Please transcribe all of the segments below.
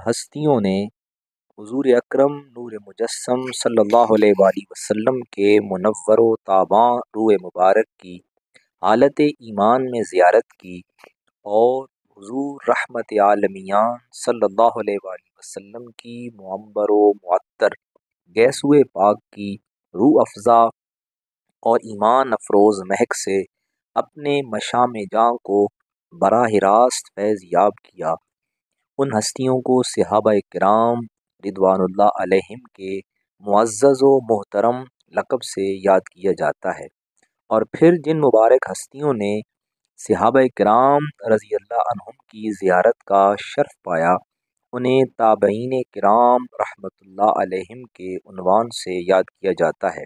हस्तियों ने हुजूर अकरम नूर मुजस्सम सल्लल्लाहु अलैहि वसल्लम के मुनव्वर व ताबां रूह मुबारक की हालत ईमान में ज़ियारत की और हुजूर रहमत आलमियान सल्लल्लाहु अलैहि वसल्लम की मुअम्बर व मुअत्तर गैसुए पाक की रूह अफ़ज़ा और ईमान अफरोज़ महक से अपने मशाम जाँ को बराह रास्त फैज़ याब किया। उन हस्तियों को सहाबा किराम रिदवानुल्लाह अलैहिम के मुअज़्ज़ज़ व मोहतरम लक़ब से याद किया जाता है। और फिर जिन मुबारक हस्तियों ने सहाबा किराम रज़ी अल्लाह अन्हुम की ज़ियारत का शर्फ़ पाया, उन्हें ताबईन किराम रहमतुल्लाह अलैहिम के उन्वान से याद किया जाता है,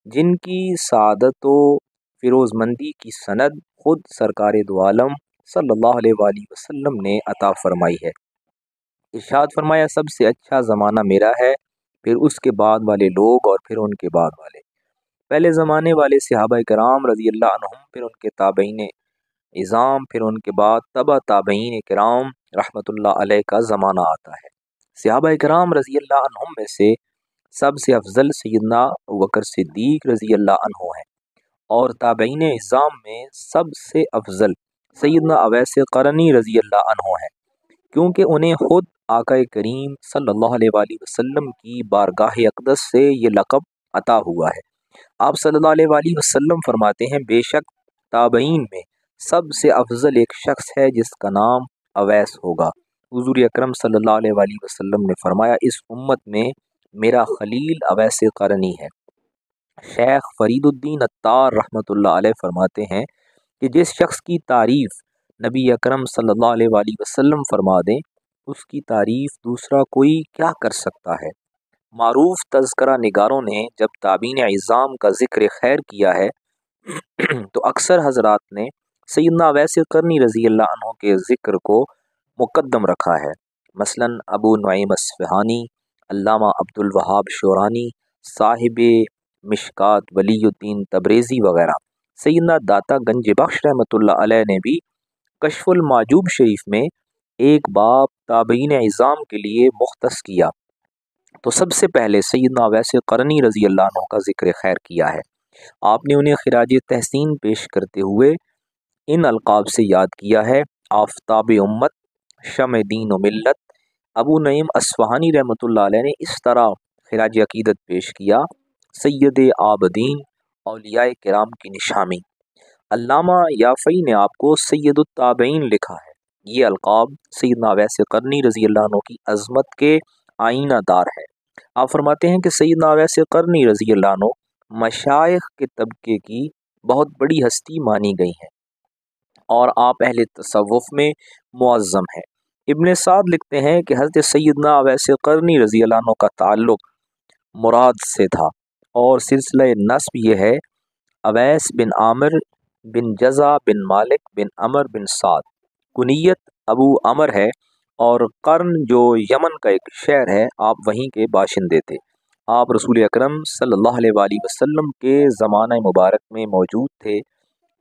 जिनकी सआदत व फ़िरोज़मंदी की सनद ख़ुद सरकार दो आलम सल्लल्लाहु अलैहि वसल्लम ने अता फ़रमाई है। इरशाद फरमाया, सबसे अच्छा ज़माना मेरा है, फिर उसके बाद वाले लोग और फिर उनके बाद वाले। पहले ज़माने वाले सहाबा किराम रज़ी अल्लाह अन्हुम, फिर उनके ताबईन इज़ाम, फिर उनके बाद तबा ताबईन किराम रहमतुल्लाह अलैह का ज़माना आता है। सहाबा किराम रज़ी अल्लाह अन्हुम में से सबसे अफजल सैयदना अबू बकर सिद्दीक़ रज़ी अल्लाह अन्हु हैं और ताबईन इज़ाम में सबसे अफजल सैयदना अवैस क़रनी रज़ी अल्लाह अन्हु हैं, क्योंकि उन्हें ख़ुद आका करीम सल्लल्लाहु अलैहि वसल्लम की बारगाह अक़दस से ये लक़ब अता हुआ है। आप सल्लल्लाहु अलैहि वसल्लम फरमाते हैं, बेशक ताबईन में सबसे अफजल एक शख्स है जिसका नाम अवैस होगा। हुज़ूर अकरम सल्लल्लाहु अलैहि वसल्लम ने फरमाया, इस उम्मत में मेरा खलील अवैस क़रनी है। शेख फरीदुद्दीन अत्तार रहमतुल्लाह अलैह फरमाते हैं कि जिस शख्स की तारीफ़ नबी अकरम सल्लल्लाहु अलैहि वसल्लम फरमा दें, उसकी तारीफ़ दूसरा कोई क्या कर सकता है। मारूफ तज़किरा निगारों ने जब ताबीन इज़ाम का ज़िक्र खैर किया है तो अक्सर हज़रात ने सैयदना अवैस क़रनी रज़ी अल्लाह अन्हु के ज़िक्र को मुक़द्दम रखा है। मसलन अबू नुईम अस्फ़हानी, अल्लामा अब्दुल वहाब शोरानी, साहिब मिशकात वलीउद्दीन तबरेज़ी वग़ैरह। सैयदना दाता गंज बख्श रहमतुल्लाह अलैह ने भी कश्फ़ुल माजूब शरीफ में एक बाब ताबईन इज़ाम के लिए मुख्तस किया, तो सबसे पहले सैयदना अवैस क़रनी रज़ी अल्लाह अन्हु का ज़िक्र खैर किया है। आपने उन्हें खिराज तहसीन पेश करते हुए इन अलक़ाब से याद किया है, आफ़ताब उम्मत, शम दीन व मिल्लत। अबू नईम अस्फ़हानी रहमतुल्लाह अलैह ने इस तरह खिराज अक़ीदत पेश किया, सैयद आबदीन, औलिया किराम की निशानी। अल्लामा याफ़ई ने आपको सैयदुत ताबईन लिखा है। ये अलक़ाब सैयदना अवैस क़रनी रज़ी अल्लाह अन्हु की अज़मत के आईनादार है। आप फरमाते हैं कि सैयदना अवैस क़रनी रज़ी अल्लाह अन्हु मशाइख़ के तबके की बहुत बड़ी हस्ती मानी गई हैं और आप अहले तसव्वुफ़ में मुअज़्ज़म हैं। इब्न साद लिखते हैं कि हज़रत सैयदना अवैस क़रनी रज़ी अल्लाह अन्हु का ताल्लुक़ मुराद से था और सिलसिला नस्ब ये है, अवैस बिन आमिर बिन जज़ा बिन मालिक बिन अमर बिन साद। कुनियत अबू अमर है और कर्न जो यमन का एक शहर है, आप वहीं के बाशिंदे थे। आप रसूल अकरम सल्लल्लाहु अलैहि वसल्लम के ज़माना मुबारक में मौजूद थे,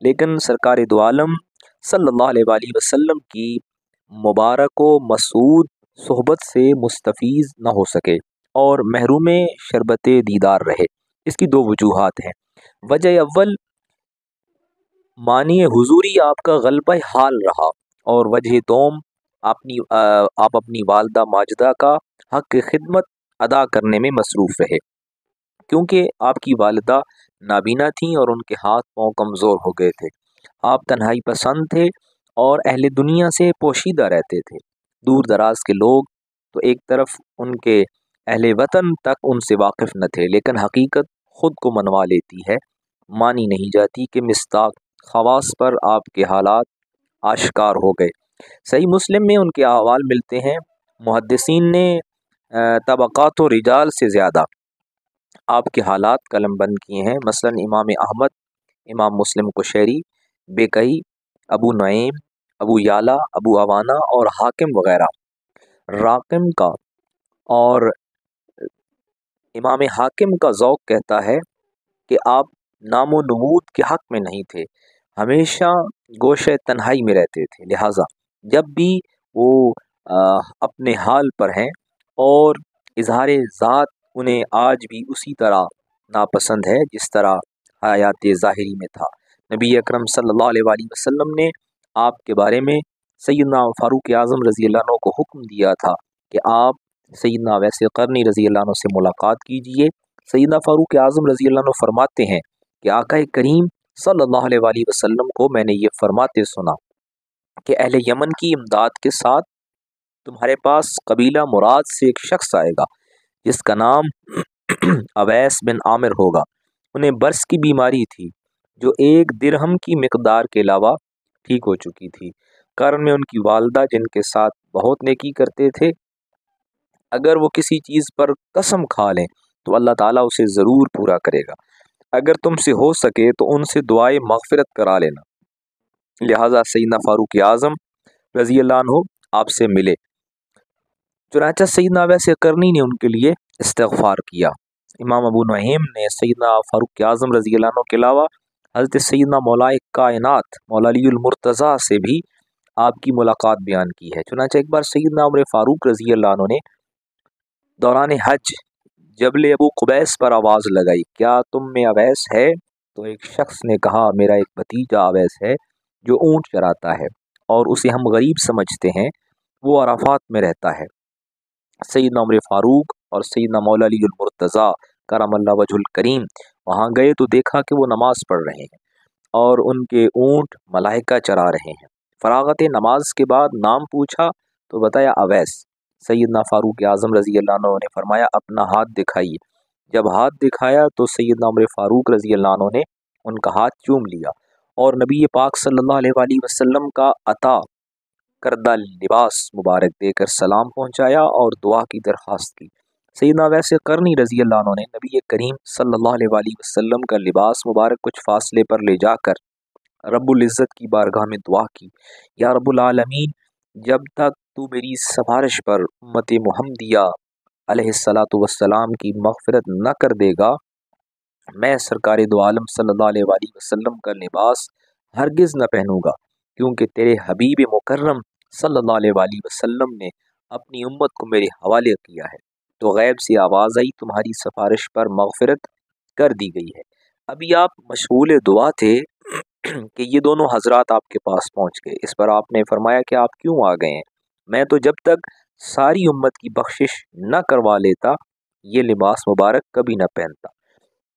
लेकिन सरकार दो आलम सल्लल्लाहु अलैहि वसल्लम की मुबारक व मसूद सोहबत से मुस्तफ़ीज़ न हो सके और महरूम शरबत दीदार रहे। इसकी दो वजूहात हैं। वजह अव्वल, मानिए हुजूरी आपका ग़ल्बा हाल रहा, और वजह दोम, आप अपनी वालदा माजिदा का हक़ खिदमत अदा करने में मसरूफ़ रहे, क्योंकि आपकी वालिदा नाबीना थीं और उनके हाथ पाँव कमज़ोर हो गए थे। आप तन्हाई पसंद थे और अहले दुनिया से पोशीदा रहते थे। दूर दराज के लोग तो एक तरफ उनके अहले वतन तक उनसे वाकिफ़ न थे, लेकिन हकीकत ख़ुद को मनवा लेती है। मानी नहीं जाती कि मिस्ताक ख़वास पर आपके हालात आश्कार हो गए। सही मुस्लिम में उनके अहवाल मिलते हैं। मुहद्दिसीन ने तबक़ात व रिजाल से ज़्यादा आपके हालात कलमबंद किए हैं। मसलन इमाम अहमद, इमाम मुस्लिम कुशैरी, बेकई, अबू नईम, अबू याला, अबू अवाना और हाकिम वग़ैरह। राकिम का और इमाम हाकिम का ज़ौक़ कहता है कि आप नामो नमूद के हक़ में नहीं थे, हमेशा गोशे तन्हाई में रहते थे, लिहाजा जब भी वो اپنے حال پر ہیں اور اظہار ذات انہیں آج بھی اسی طرح ناپسند ہے جس طرح حیات ظاہری میں تھا۔ نبی اکرم صلی اللہ علیہ وآلہ وسلم نے آپ کے بارے میں سیدنا فاروق اعظم رضی اللہ عنہ کو حکم دیا تھا کہ آپ سیدنا اویس قرنی رضی اللہ عنہ سے ملاقات کیجئے۔ سیدنا فاروق اعظم رضی اللہ عنہ فرماتے ہیں کہ آقا کریم صلی اللہ علیہ وآلہ وسلم کو میں نے یہ فرماتے سنا کہ اہل یمن کی امداد کے ساتھ تمہارے پاس قبیلہ مراد سے ایک شخص آئے گا جس کا نام اویس بن عامر ہوگا۔ انہیں برس کی بیماری تھی جو 1 درہم کی مقدار کے علاوہ ٹھیک ہو چکی تھی۔ قرن میں ان کی والدہ جن کے ساتھ بہت نیکی کرتے تھے، اگر وہ کسی چیز پر قسم کھا لیں تو اللہ تعالیٰ اسے ضرور پورا کرے گا۔ اگر تم سے ہو سکے تو ان سے دعائے مغفرت کرا لینا۔ لہٰذا سیدنا فاروق اعظم رضی اللہ عنہ آپ سے ملے۔ چنانچہ سیدنا اویس قرنی نے ان کے لیے استغفار کیا۔ امام ابو نعیم نے سیدنا فاروق اعظم رضی اللہ عنہ کے علاوہ حضرت سیدنا مولائے کائنات مولا علی المرتضیٰ سے بھی آپ کی ملاقات بیان کی ہے۔ چنانچہ ایک بار سیدنا عمر فاروق رضی اللہ عنہ نے دوران حج جبل ابو قبیس پر آواز لگائی، کیا تم میں اویس ہے؟ تو ایک شخص نے کہا، میرا ایک بھتیجا اویس ہے جو اونٹ چراتا ہے اور اسے ہم غریب سمجھتے ہیں، وہ عرفات میں رہتا ہے۔ سیدنا عمر فاروق اور سیدنا مولا علی المرتضیٰ کرم اللہ وجہ الکریم وہاں گئے تو دیکھا کہ وہ نماز پڑھ رہے ہیں اور ان کے اونٹ ملائکہ چرا رہے ہیں۔ فراغت نماز کے بعد نام پوچھا تو بتایا اویس۔ سیدنا فاروق اعظم رضی اللہ عنہ نے فرمایا اپنا ہاتھ دکھائیے۔ جب ہاتھ دکھایا تو سیدنا عمر فاروق رضی اللہ عنہ نے ان کا ہاتھ چوم لیا اور نبی پاک صلی اللہ علیہ وآلہ وسلم کا عطا کردہ لباس مبارک دے کر سلام پہنچایا اور دعا کی درخواست کی۔ سیدنا اویس قرنی رضی اللہ عنہ نے نبی کریم صلی اللہ علیہ وآلہ وسلم کا لباس مبارک کچھ فاصلے پر لے جا کر رب العزت کی بارگاہ میں دعا کی، یا رب العالمین، جب تک تو میری سفارش پر امت محمدیہ علیہ السلام کی مغفرت نہ کر دے گا، میں سرکار دو عالم صلی اللہ علیہ وآلہ وسلم کا لباس ہرگز نہ پہنوں گا، کیونکہ تیرے حبیب مکرم صلی اللہ علیہ وآلہ وسلم نے اپنی امت کو میرے حوالے کیا ہے۔ تو غیب سے آواز آئی، تمہاری سفارش پر مغفرت کر دی گئی ہے۔ ابھی آپ مشغول دعا تھے کہ یہ دونوں حضرات آپ کے پاس پہنچ گئے۔ اس پر آپ نے فرمایا کہ آپ کیوں آ گئے ہیں؟ میں تو جب تک ساری امت کی بخشش نہ کروا لیتا یہ لباس مبارک کبھی نہ پہنتا۔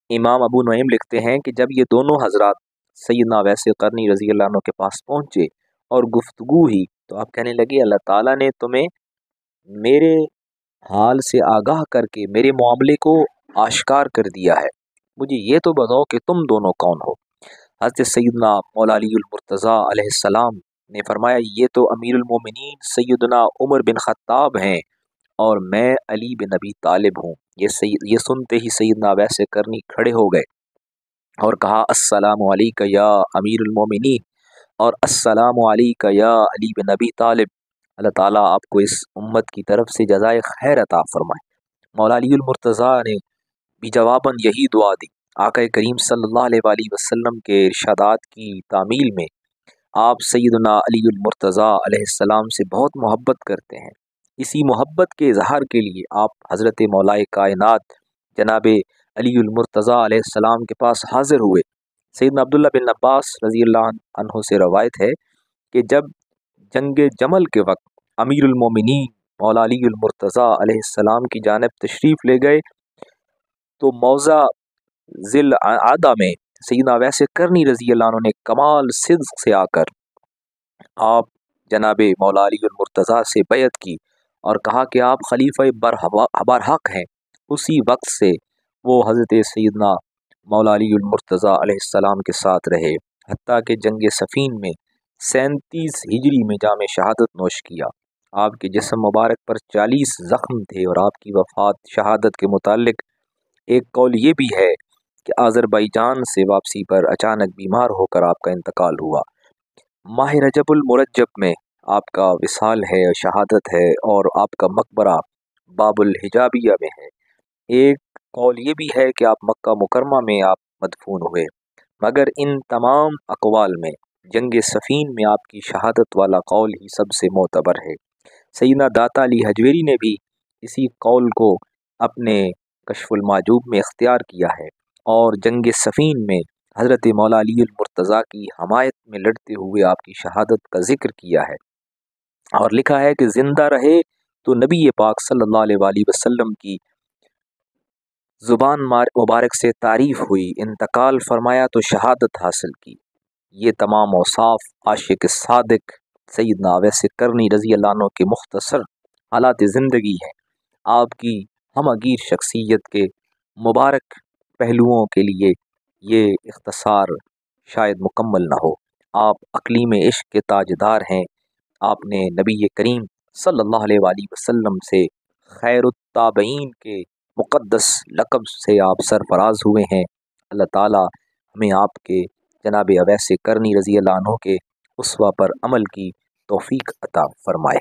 امام ابو نعیم لکھتے ہیں کہ جب یہ دونوں حضرات سیدنا اویس قرنی رضی اللہ عنہ کے پاس پہنچے اور گفتگو ہی تو آپ کہنے لگے، اللہ تعالیٰ نے تمہیں میرے حال سے آگاہ کر کے میرے معاملے کو آشکار کر دیا ہے، مجھے یہ تو بتاؤ کہ تم دونوں کون ہو؟ حضرت سیدنا مولا علی المرتضیٰ علیہ السلام نے فرمایا، یہ تو امیر المومنین سیدنا عمر بن خطاب ہیں اور میں علی بن ابی طالب ہوں۔ یہ سنتے ہی سیدنا اویس قرنی کھڑے ہو گئے اور کہا، السلام علیک یا امیر المومنین اور السلام علیک یا علی بن ابی طالب، اللہ تعالیٰ آپ کو اس امت کی طرف سے جزائے خیر عطا فرمائے۔ مولا علی المرتضیٰ نے بھی جواباً یہی دعا دی۔ آقا کریم صلی اللہ علیہ وآلہ وسلم کے ارشادات کی تعمیل میں آپ سیدنا علی المرتضیٰ علیہ السلام سے بہت محبت کرتے ہیں۔ اسی محبت کے اظہار کے لیے آپ حضرت مولائے کائنات جناب علی المرتضیٰ علیہ السلام کے پاس حاضر ہوئے۔ سیدنا عبداللہ بن عباس رضی اللہ عنہ سے روایت ہے کہ جب جنگ جمل کے وقت امیر المومنین مولا علی المرتضیٰ علیہ السلام کی جانب تشریف لے گئے تو موضع ذی العادہ میں سیدنا اویس قرنی رضی اللہ عنہ نے کمال صدق سے آ کر آپ جناب مولا علی المرتضیٰ سے بیعت کی اور کہا کہ آپ خلیفہ برحق ہیں۔ اسی وقت سے وہ حضرت سیدنا مولا علی المرتضیٰ علیہ السلام کے ساتھ رہے، حتیٰ کہ جنگ صفین میں 37 ہجری میں جام شہادت نوش کیا۔ آپ کے جسم مبارک پر 40 زخم تھے اور آپ کی وفات شہادت کے متعلق ایک قول یہ بھی ہے کہ آذربائیجان سے واپسی پر اچانک بیمار ہو کر آپ کا انتقال ہوا۔ ماہ رجب المرجب میں آپ کا وصال ہے، شہادت ہے اور آپ کا مقبرہ باب الحجابیہ میں ہے۔ ایک قول یہ بھی ہے کہ آپ مکہ مکرمہ میں آپ مدفون ہوئے، مگر ان تمام اقوال میں جنگ صفین میں آپ کی شہادت والا قول ہی سب سے معتبر ہے۔ सैयदना दाता अली हजवेरी ने भी इसी कौल को अपने कश्फुल माजूब में इख्तियार किया है और जंग सफ़ीन में हज़रत मौला अली मुर्तज़ा की हमायत में लड़ते हुए आपकी शहादत का जिक्र किया है और लिखा है कि ज़िंदा रहे तो नबी पाक सल्लल्लाहु अलैहि वसल्लम की ज़ुबान मुबारक से तारीफ़ हुई, इंतकाल फरमाया तो शहादत हासिल की। ये तमाम औसाफ आशिक सादिक सैयदना अवैस करनी रज़ी अल्लाह अन्हु के मुख्तसर हालात ज़िंदगी हैं। आपकी हमगीर शख्सियत के मुबारक पहलुओं के लिए ये इख्तसार शायद मुकम्मल ना हो। आप अक़लीम इश्क के ताजदार हैं। आपने नबी करीम सल्लल्लाहु अलैहि वसल्लम से खैरुत ताबईन के मुक़द्दस लक़ब से आप सरफराज हुए हैं। अल्लाह ताला हमें आपके जनाब अवैस करनी रज़ी अल्लाह अन्हु के उस्वा पर अमल की तौफ़ीक अता फ़रमाए।